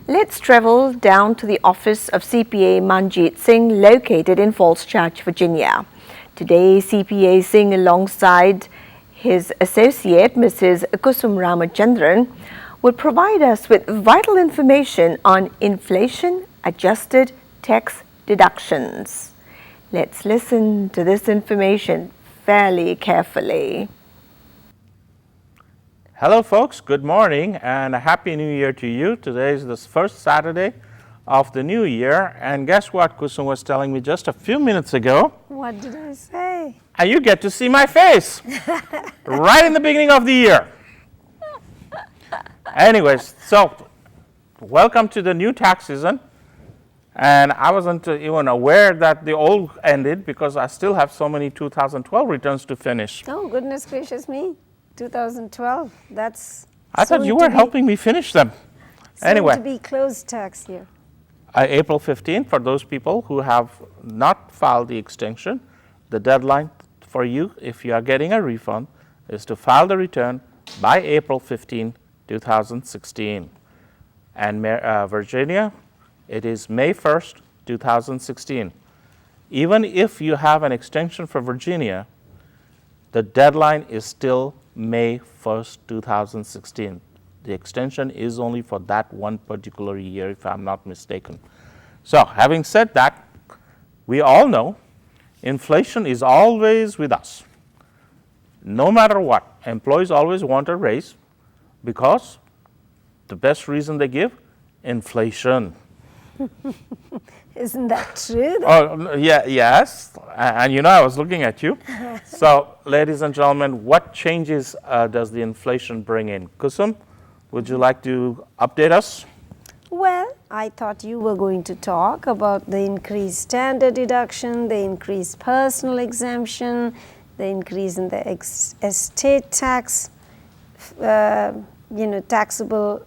Let's travel down to the office of CPA Manjeet Singh, located in Falls Church, Virginia. Today, CPA Singh, alongside his associate, Mrs. Kusum Ramachandran, will provide us with vital information on inflation-adjusted tax deductions. Let's listen to this information fairly carefully. Hello folks, good morning and a happy new year to you. Today is the first Saturday of the new year, and guess what Kusum was telling me just a few minutes ago? What did I say? And you get to see my face right in the beginning of the year. Anyways, so welcome to the new tax season, and I wasn't even aware that the old ended because I still have so many 2012 returns to finish. Oh, goodness gracious me. 2012, that's I thought you were helping me finish them. Anyway, to be closed tax year. April 15th, for those people who have not filed the extension, the deadline for you, if you are getting a refund, is to file the return by April 15, 2016. And Virginia, it is May 1st, 2016. Even if you have an extension for Virginia, the deadline is still May 1st, 2016. The extension is only for that one particular year, if I'm not mistaken. So, having said that, we all know inflation is always with us. No matter what, employees always want a raise because the best reason they give, inflation. Isn't that true? Oh, yeah, yes. And you know, I was looking at you. So, ladies and gentlemen, what changes does the inflation bring in? Kusum, would you like to update us? Well, I thought you were going to talk about the increased standard deduction, the increased personal exemption, the increase in the estate tax, taxable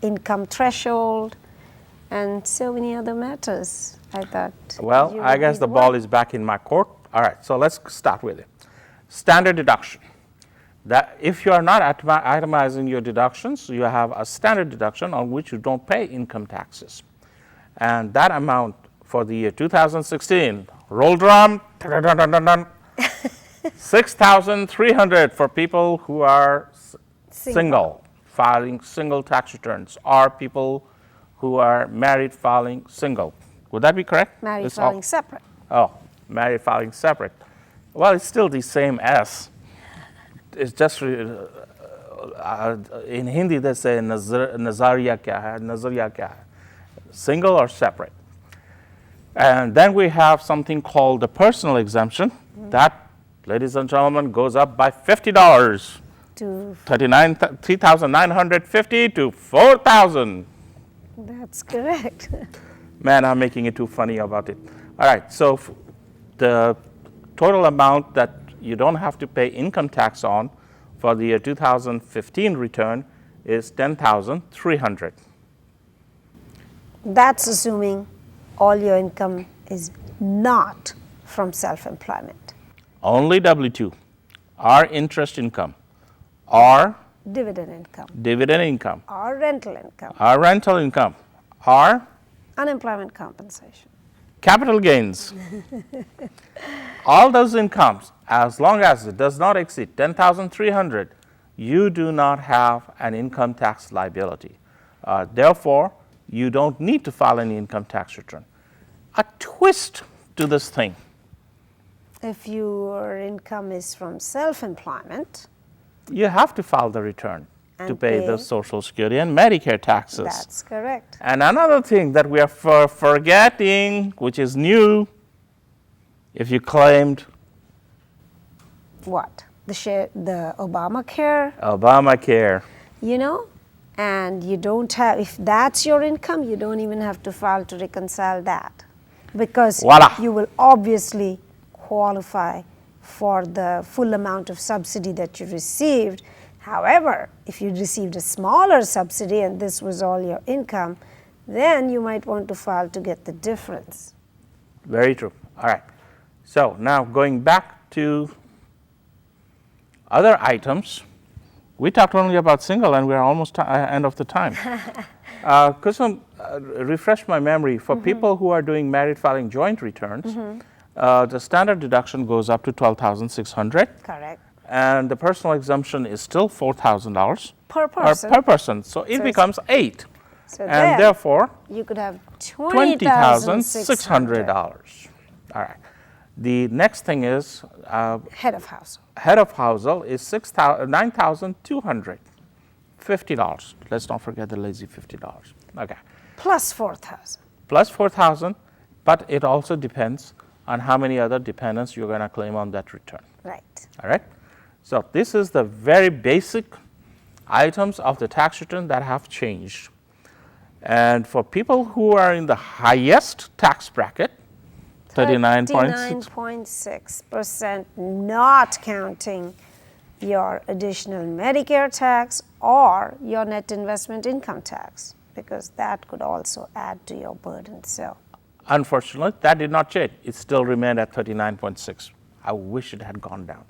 income threshold, and so many other matters. I thought. Well, I guess the ball is back in my court. All right, so let's start with it. Standard deduction. That if you are not itemizing your deductions, you have a standard deduction on which you don't pay income taxes. And that amount for the year 2016, roll drum, $6,300 for people who are single, filing single tax returns, or people who are married filing single. Would that be correct? Married filing separate. Oh, married filing separate. Well, it's still the same as. It's just in Hindi they say nazariya kya hai, single or separate. And then we have something called the personal exemption. That, ladies and gentlemen, goes up by $50 to $3,950 to $4,000. That's correct. Man, I'm making it too funny about it. All right, so the total amount that you don't have to pay income tax on for the year 2015 return is $10,300. That's assuming all your income is not from self-employment. Only W-2, or interest income, or dividend income, or rental income, or unemployment compensation, capital gains. All those incomes, as long as it does not exceed $10,300, you do not have an income tax liability. Therefore, you don't need to file any income tax return. A twist to this thing. If your income is from self-employment, you have to file the return to pay the Social Security and Medicare taxes. That's correct. And another thing that we are forgetting, which is new, if you claimed what? The Obamacare? Obamacare. You know, and you don't have, if that's your income, you don't even have to file to reconcile that. Because you will obviously qualify for the full amount of subsidy that you received. However, if you received a smaller subsidy and this was all your income, then you might want to file to get the difference. Very true. All right. So now going back to other items, we talked only about single and we're almost end of the time. Kusum, refresh my memory. For people who are doing merit filing joint returns, the standard deduction goes up to $12,600. Correct. And the personal exemption is still $4,000 Per person. per person. So it becomes 8. So And therefore, you could have $20,600. All right. The next thing is head of household. Head of household is $9,250. Let's not forget the lazy $50. Okay. Plus 4,000. Plus 4,000, but it also depends on how many other dependents you're going to claim on that return. Right. All right. So this is the very basic items of the tax return that have changed. And for people who are in the highest tax bracket, 39.6%, not counting your additional Medicare tax or your net investment income tax, because that could also add to your burden. So, unfortunately, that did not change. It still remained at 39.6. I wish it had gone down.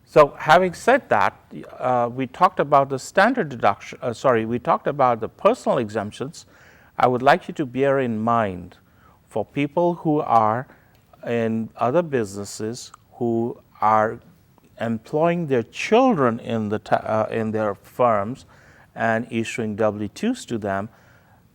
So having said that, we talked about the standard deduction, we talked about the personal exemptions. I would like you to bear in mind for people who are in other businesses who are employing their children in their firms and issuing W-2s to them,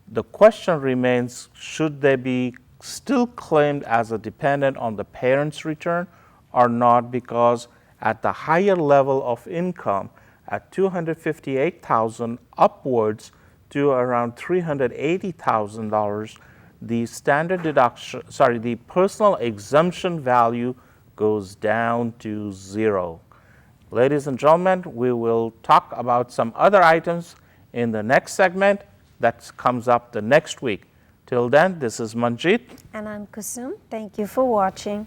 the question remains, should they be still claimed as a dependent on the parent's return or not, because at the higher level of income, at $258,000 upwards to around $380,000, the standard deduction, the personal exemption value goes down to 0. Ladies and gentlemen, we will talk about some other items in the next segment that comes up the next week. Till then, this is Manjeet. And I'm Kusum. Thank you for watching.